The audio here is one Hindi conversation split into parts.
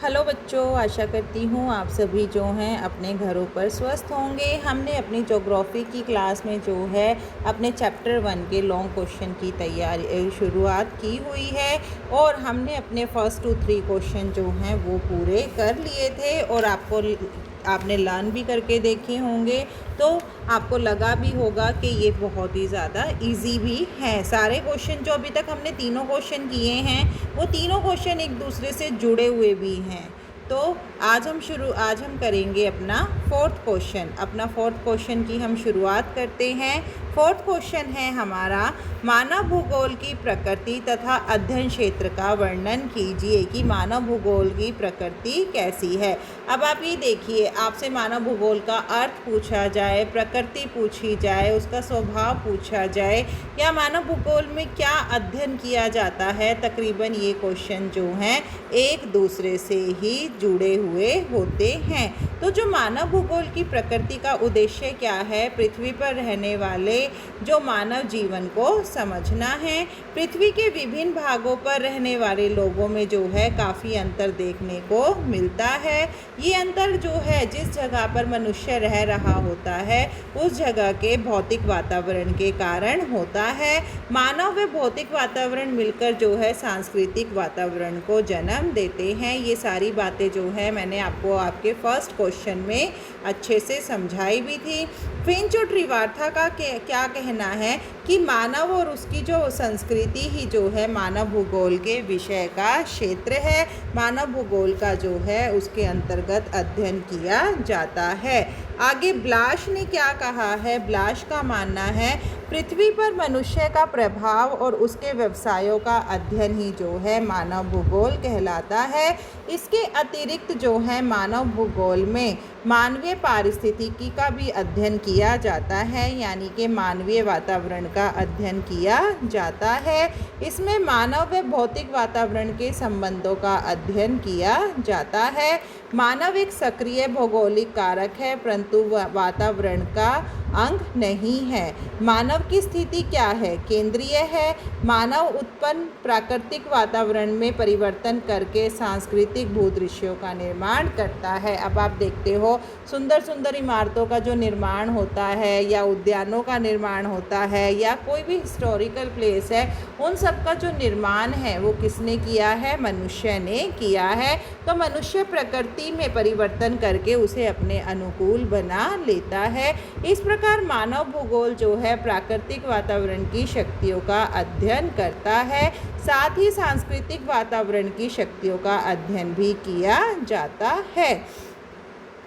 हेलो बच्चों, आशा करती हूँ आप सभी जो हैं अपने घरों पर स्वस्थ होंगे। हमने अपनी ज्योग्राफी की क्लास में जो है अपने चैप्टर 1 के लॉन्ग क्वेश्चन की तैयारी शुरुआत की हुई है और हमने अपने फर्स्ट 2-3 क्वेश्चन जो हैं वो पूरे कर लिए थे और आपने लर्न भी करके देखे होंगे, तो आपको लगा भी होगा कि ये बहुत ही ज़्यादा इजी भी है। सारे क्वेश्चन जो अभी तक हमने तीनों क्वेश्चन किए हैं वो तीनों क्वेश्चन एक दूसरे से जुड़े हुए भी हैं। तो आज हम करेंगे अपना फोर्थ क्वेश्चन की हम शुरुआत करते हैं। फोर्थ क्वेश्चन है हमारा, मानव भूगोल की प्रकृति तथा अध्ययन क्षेत्र का वर्णन कीजिए कि मानव भूगोल की प्रकृति कैसी है। अब आप ये देखिए, आपसे मानव भूगोल का अर्थ पूछा जाए, प्रकृति पूछी जाए, उसका स्वभाव पूछा जाए या मानव भूगोल में क्या अध्ययन किया जाता है, तकरीबन ये क्वेश्चन जो हैं एक दूसरे से ही जुड़े हुए होते हैं। तो जो मानव भूगोल की प्रकृति का उद्देश्य क्या है, पृथ्वी पर रहने वाले जो मानव जीवन को समझना है। पृथ्वी के विभिन्न भागों पर रहने वाले लोगों में जो है काफ़ी अंतर देखने को मिलता है। ये अंतर जो है जिस जगह पर मनुष्य रह रहा होता है उस जगह के भौतिक वातावरण के कारण होता है। मानव व भौतिक वातावरण मिलकर जो है सांस्कृतिक वातावरण को जन्म देते हैं। ये सारी बातें जो है मैंने आपको आपके फर्स्ट क्वेश्चन में अच्छे से समझाई भी थी। फिंच और ट्रिवार्था का क्या कहना है कि मानव और उसकी जो संस्कृति ही जो है मानव भूगोल के विषय का क्षेत्र है। मानव भूगोल का जो है उसके अंतर्गत अध्ययन किया जाता है। आगे ब्लाश ने क्या कहा है, ब्लाश का मानना है पृथ्वी पर मनुष्य का प्रभाव और उसके व्यवसायों का अध्ययन ही जो है मानव भूगोल कहलाता है। इसके अतिरिक्त जो है मानव भूगोल में मानवीय पारिस्थितिकी का भी अध्ययन किया जाता है, यानी कि मानवीय वातावरण का अध्ययन किया जाता है। इसमें मानव व भौतिक वातावरण के संबंधों का अध्ययन किया जाता है। मानव एक सक्रिय भौगोलिक कारक है परंतु वातावरण का अंग नहीं है। मानव की स्थिति क्या है, केंद्रीय है। मानव उत्पन्न प्राकृतिक वातावरण में परिवर्तन करके सांस्कृतिक भूदृश्यों का निर्माण करता है। अब आप देखते हो सुंदर सुंदर इमारतों का जो निर्माण होता है या उद्यानों का निर्माण होता है या कोई भी हिस्टोरिकल प्लेस है, उन सब का जो निर्माण है वो किसने किया है, मनुष्य ने किया है। तो मनुष्य प्रकृति में परिवर्तन करके उसे अपने अनुकूल बना लेता है। इस प्रकार मानव भूगोल जो है प्राकृतिक वातावरण की शक्तियों का अध्ययन करता है, साथ ही सांस्कृतिक वातावरण की शक्तियों का अध्ययन भी किया जाता है।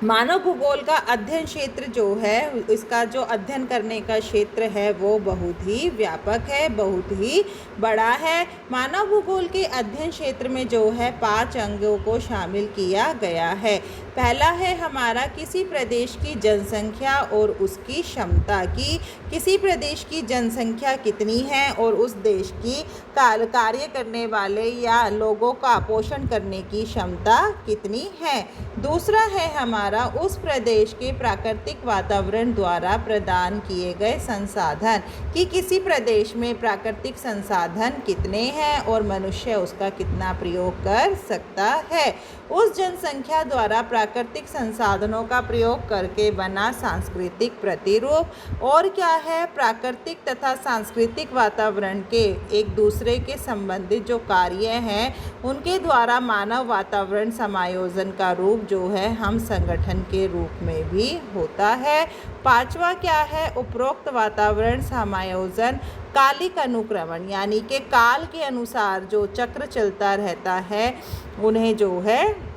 मानव भूगोल का अध्ययन क्षेत्र जो है, इसका जो अध्ययन करने का क्षेत्र है वो बहुत ही व्यापक है, बहुत ही बड़ा है। मानव भूगोल के अध्ययन क्षेत्र में जो है 5 अंगों को शामिल किया गया है। पहला है हमारा किसी प्रदेश की जनसंख्या और उसकी क्षमता की, किसी प्रदेश की जनसंख्या कितनी है और उस देश की कार्य करने वाले या लोगों का पोषण करने की क्षमता कितनी है। दूसरा है हमारा उस प्रदेश के प्राकृतिक वातावरण द्वारा प्रदान किए गए संसाधन, कि किसी प्रदेश में प्राकृतिक संसाधन कितने हैं और मनुष्य उसका कितना प्रयोग कर सकता है। उस जनसंख्या द्वारा प्राकृतिक संसाधनों का प्रयोग करके बना सांस्कृतिक प्रतिरूप। और क्या है, प्राकृतिक तथा सांस्कृतिक वातावरण के एक दूसरे के संबंधित जो कार्य हैं उनके द्वारा मानव वातावरण समायोजन का रूप जो है हम संगठन के रूप में भी होता है। पांचवा क्या है, उपरोक्त वातावरण समायोजन कालिक अनुक्रमण, यानी कि काल के अनुसार जो चक्र चलता रहता है उन्हें जो है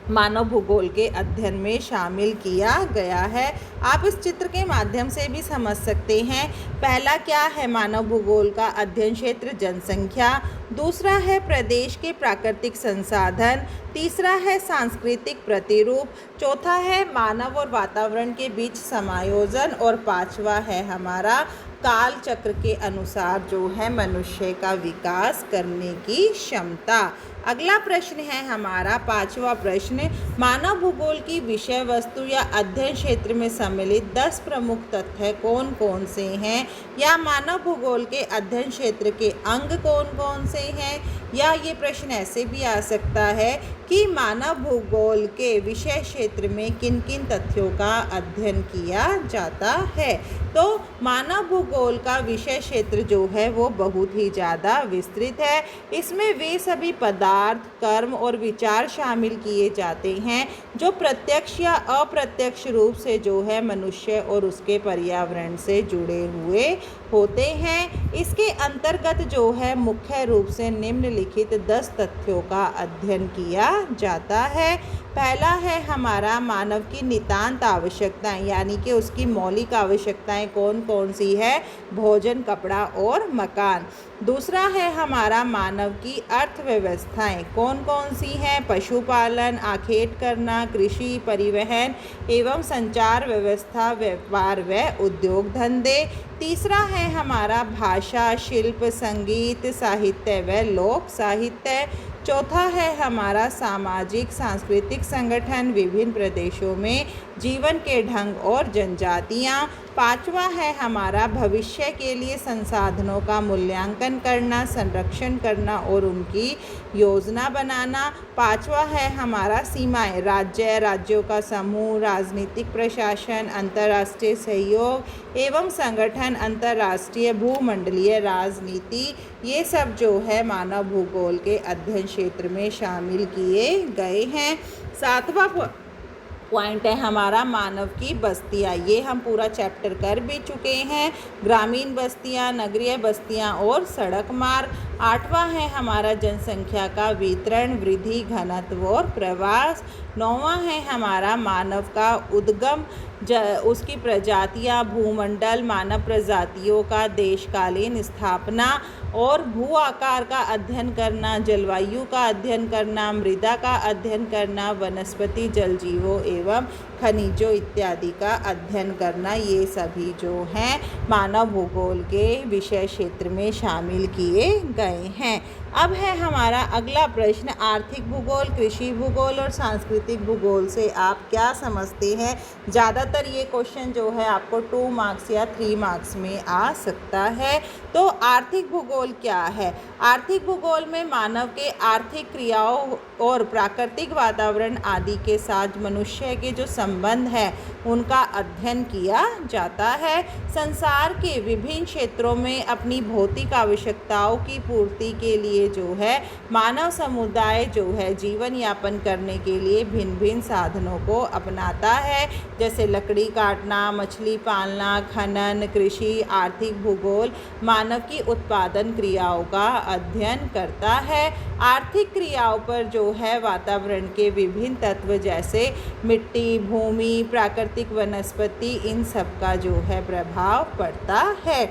मानव भूगोल के अध्ययन में शामिल किया गया है। आप इस चित्र के माध्यम से भी समझ सकते हैं। पहला क्या है, मानव भूगोल का अध्ययन क्षेत्र जनसंख्या। दूसरा है प्रदेश के प्राकृतिक संसाधन। तीसरा है सांस्कृतिक प्रतिरूप। चौथा है मानव और वातावरण के बीच समायोजन। और पांचवा है हमारा काल चक्र के अनुसार जो है मनुष्य का विकास करने की क्षमता। अगला प्रश्न है हमारा पांचवा प्रश्न, मानव भूगोल की विषय वस्तु या अध्ययन क्षेत्र में सम्मिलित 10 प्रमुख तथ्य कौन कौन से हैं, या मानव भूगोल के अध्ययन क्षेत्र के अंग कौन कौन से हैं। या ये प्रश्न ऐसे भी आ सकता है कि मानव भूगोल के विषय क्षेत्र में किन किन तथ्यों का अध्ययन किया जाता है। तो मानव भूगोल का विषय क्षेत्र जो है वो बहुत ही ज़्यादा विस्तृत है। इसमें वे सभी पदार्थ, कर्म और विचार शामिल किए जाते हैं जो प्रत्यक्ष या अप्रत्यक्ष रूप से जो है मनुष्य और उसके पर्यावरण से जुड़े हुए होते हैं। इसके अंतर्गत जो है मुख्य रूप से निम्नलिखित 10 तथ्यों का अध्ययन किया जाता है। पहला है हमारा मानव की नितांत आवश्यकताएं, यानी कि उसकी मौलिक आवश्यकताएं कौन कौन सी है, भोजन, कपड़ा और मकान। दूसरा है हमारा मानव की अर्थव्यवस्थाएं कौन कौन सी हैं, पशुपालन, आखेट करना, कृषि, परिवहन एवं संचार व्यवस्था, व्यापार व उद्योग धंधे। तीसरा है हमारा भाषा, शिल्प, संगीत, साहित्य व लोक साहित्य। चौथा है हमारा सामाजिक सांस्कृतिक संगठन, विभिन्न प्रदेशों में जीवन के ढंग और जनजातियाँ। पांचवा है हमारा भविष्य के लिए संसाधनों का मूल्यांकन करना, संरक्षण करना और उनकी योजना बनाना। पांचवा है हमारा सीमाएं, राज्यों का समूह, राजनीतिक प्रशासन, अंतर्राष्ट्रीय सहयोग एवं संगठन, अंतर्राष्ट्रीय भूमंडलीय राजनीति। ये सब जो है मानव भूगोल के अध्ययन क्षेत्र में शामिल किए गए हैं। सातवां पॉइंट है हमारा मानव की बस्तियाँ। ये हम पूरा चैप्टर कर भी चुके हैं, ग्रामीण बस्तियाँ, नगरीय बस्तियाँ और सड़क मार्ग। आठवां है हमारा जनसंख्या का वितरण, वृद्धि, घनत्व और प्रवास। नौवां है हमारा मानव का उद्गम, उसकी प्रजातियाँ, भूमंडल, मानव प्रजातियों का देशकालीन स्थापना और भू आकार का अध्ययन करना, जलवायु का अध्ययन करना, मृदा का अध्ययन करना, वनस्पति, जल जीवों एवं खनिजों इत्यादि का अध्ययन करना। ये सभी जो हैं मानव भूगोल के विषय क्षेत्र में शामिल किए गए हैं। अब है हमारा अगला प्रश्न, आर्थिक भूगोल, कृषि भूगोल और सांस्कृतिक भूगोल से आप क्या समझते हैं। ज़्यादातर ये क्वेश्चन जो है आपको 2 मार्क्स या 3 मार्क्स में आ सकता है। तो आर्थिक भूगोल क्या है। आर्थिक भूगोल में मानव के आर्थिक क्रियाओं और प्राकृतिक वातावरण आदि के साथ मनुष्य के जो संबंध है उनका अध्ययन किया जाता है। संसार के विभिन्न क्षेत्रों में अपनी भौतिक आवश्यकताओं की पूर्ति के लिए जो है मानव समुदाय जो है जीवन यापन करने के लिए भिन्न भिन्न साधनों को अपनाता है, जैसे लकड़ी काटना, मछली पालना, खनन, कृषि। आर्थिक भूगोल मानव की उत्पादन क्रियाओं का अध्ययन करता है। आर्थिक क्रियाओं पर जो है वातावरण के विभिन्न तत्व जैसे मिट्टी, भूमि, प्राकृतिक वनस्पति, इन सब का जो है प्रभाव पड़ता है।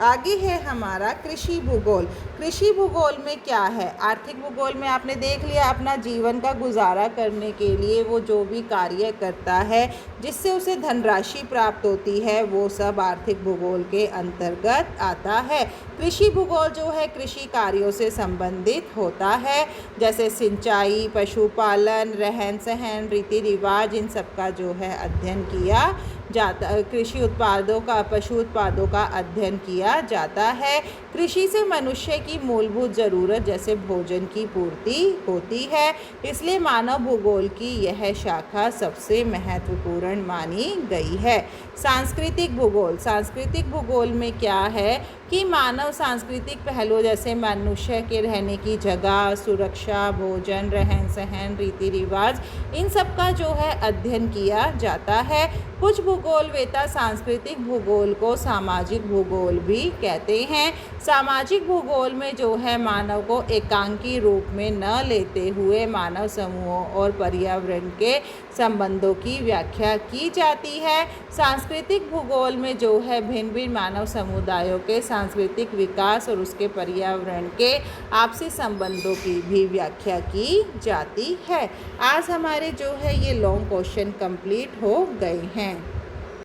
आगे है हमारा कृषि भूगोल। कृषि भूगोल में क्या है। आर्थिक भूगोल में आपने देख लिया अपना जीवन का गुजारा करने के लिए वो जो भी कार्य करता है जिससे उसे धनराशि प्राप्त होती है वो सब आर्थिक भूगोल के अंतर्गत आता है। कृषि भूगोल जो है कृषि कार्यों से संबंधित होता है, जैसे सिंचाई, पशुपालन, रहन सहन, रीति रिवाज, इन सब का जो है अध्ययन किया जाता। कृषि उत्पादों का, पशु उत्पादों का अध्ययन किया जाता है। कृषि से मनुष्य की मूलभूत ज़रूरत जैसे भोजन की पूर्ति होती है, इसलिए मानव भूगोल की यह शाखा सबसे महत्वपूर्ण मानी गई है। सांस्कृतिक भूगोल। सांस्कृतिक भूगोल में क्या है कि मानव सांस्कृतिक पहलू जैसे मनुष्य के रहने की जगह, सुरक्षा, भोजन, रहन सहन, रीति रिवाज, इन सब का जो है अध्ययन किया जाता है। कुछ भूगोलवेता सांस्कृतिक भूगोल को सामाजिक भूगोल भी कहते हैं। सामाजिक भूगोल में जो है मानव को एकांकी रूप में न लेते हुए मानव समूहों और पर्यावरण के संबंधों की व्याख्या की जाती है। सांस्कृतिक भूगोल में जो है भिन्न भिन्न मानव समुदायों के सांस्कृतिक विकास और उसके पर्यावरण के आपसी संबंधों की भी व्याख्या की जाती है। आज हमारे जो है ये लॉन्ग क्वेश्चन कंप्लीट हो गए हैं।